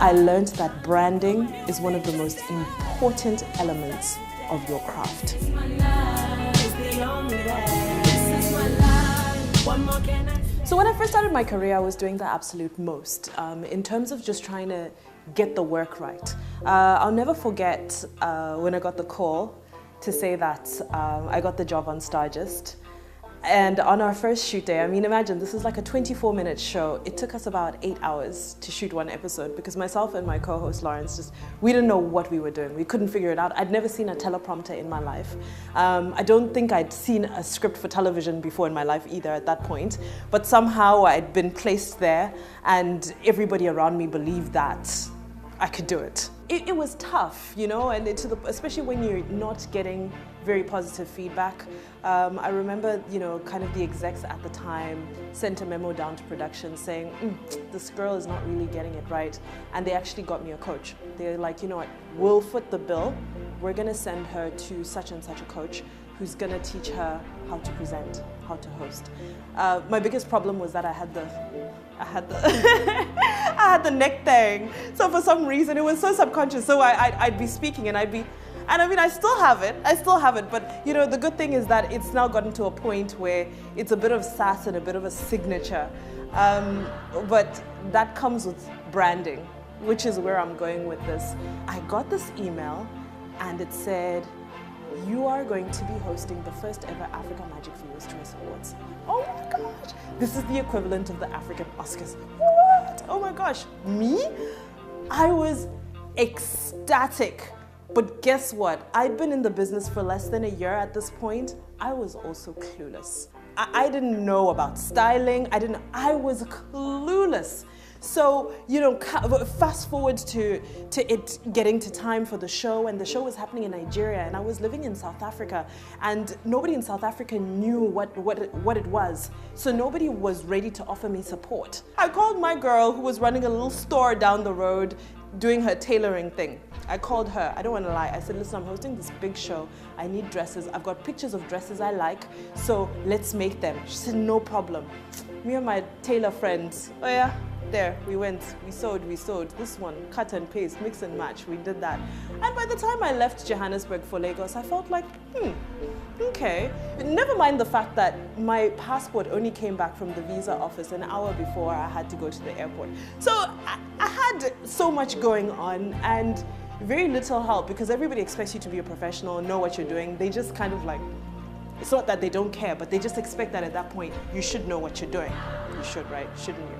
I learned that branding is one of the most important elements of your craft. So when I first started my career, I was doing the absolute most in terms of just trying to get the work right. I'll never forget when I got the call to say that I got the job on Stargist. And on our first shoot day, I mean, imagine, this is like a 24-minute show. It took us about 8 hours to shoot one episode because myself and my co-host Lawrence, we didn't know what we were doing. We couldn't figure it out. I'd never seen a teleprompter in my life. I don't think I'd seen a script for television before in my life either at that point. But somehow I'd been placed there and everybody around me believed that I could do it. It was tough, you know, and especially when you're not getting very positive feedback. I remember, you know, kind of the execs at the time sent a memo down to production saying, this girl is not really getting it right. And they actually got me a coach. They're like, you know what, we'll foot the bill. We're gonna send her to such and such a coach who's gonna teach her how to present, how to host. My biggest problem was that I had the I had the neck thing. So for some reason, it was so subconscious. So I'd be speaking and I mean, I still have it, but you know, the good thing is that it's now gotten to a point where it's a bit of sass and a bit of a signature. But that comes with branding, which is where I'm going with this. I got this email and it said, you are going to be hosting the first ever Africa Magic Viewers Choice Awards. Oh my gosh, this is the equivalent of the African Oscars. What? Oh my gosh, me? I was ecstatic. But guess what? I'd been in the business for less than a year at this point. I was also clueless. I didn't know about styling. I was clueless. So, you know, fast forward to it getting to time for the show, and the show was happening in Nigeria, and I was living in South Africa, and nobody in South Africa knew what it was. So nobody was ready to offer me support. I called my girl who was running a little store down the road doing her tailoring thing. I called her, I don't want to lie. I said, listen, I'm hosting this big show. I need dresses. I've got pictures of dresses I like, so let's make them. She said, no problem. Me and my tailor friends, oh yeah, there, we went, we sewed, this one, cut and paste, mix and match, we did that. And by the time I left Johannesburg for Lagos, I felt like, okay. Never mind the fact that my passport only came back from the visa office an hour before I had to go to the airport. So I had so much going on and very little help because everybody expects you to be a professional, know what you're doing. They just kind of like, it's not that they don't care, but they just expect that at that point, you should know what you're doing. You should, right? Shouldn't you?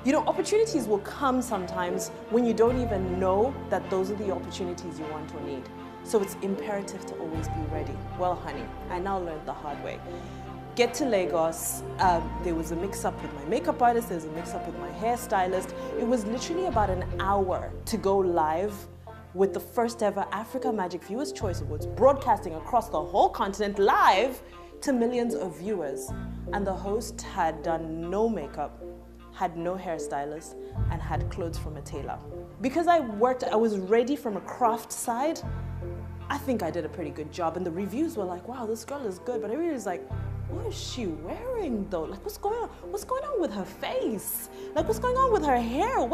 You know, opportunities will come sometimes when you don't even know that those are the opportunities you want or need. So it's imperative to always be ready. Well, honey, I now learned the hard way. Get to Lagos, there was a mix-up with my makeup artist, there was a mix-up with my hairstylist. It was literally about an hour to go live with the first ever Africa Magic Viewers Choice Awards, broadcasting across the whole continent live to millions of viewers. And the host had done no makeup, had no hairstylist, and had clothes from a tailor. Because I was ready from a craft side, I think I did a pretty good job. And the reviews were like, wow, this girl is good. But everybody was like, what is she wearing though? Like, what's going on? What's going on with her face? Like, what's going on with her hair?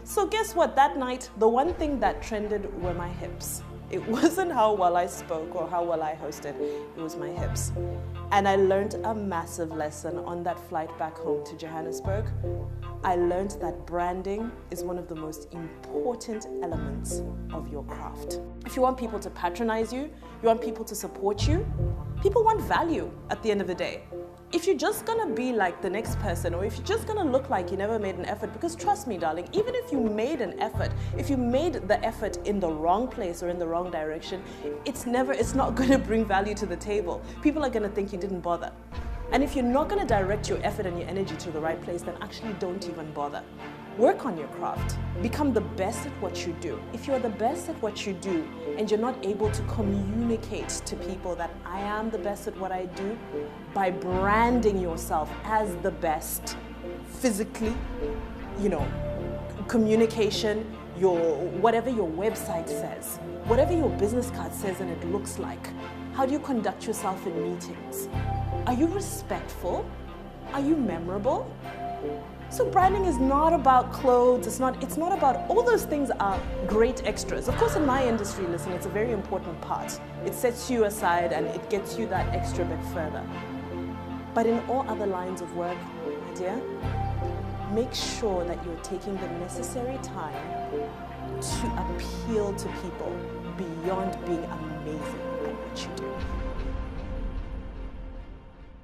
So guess what? That night, the one thing that trended were my hips. It wasn't how well I spoke or how well I hosted, it was my hips. And I learned a massive lesson on that flight back home to Johannesburg. I learned that branding is one of the most important elements of your craft. If you want people to patronize you, you want people to support you, people want value at the end of the day. If you're just gonna be like the next person, or if you're just gonna look like you never made an effort, because trust me, darling, even if you made an effort, if you made the effort in the wrong place or in the wrong direction, it's not gonna bring value to the table. People are gonna think you didn't bother. And if you're not gonna direct your effort and your energy to the right place, then actually don't even bother. Work on your craft. Become the best at what you do. If you're the best at what you do and you're not able to communicate to people that I am the best at what I do, by branding yourself as the best physically, you know, communication, whatever your website says, whatever your business card says and it looks like, how do you conduct yourself in meetings? Are you respectful? Are you memorable? So branding is not about clothes, it's not about, all those things are great extras. Of course in my industry, listen, it's a very important part. It sets you aside and it gets you that extra bit further. But in all other lines of work, my dear, make sure that you're taking the necessary time to appeal to people beyond being amazing at what you do.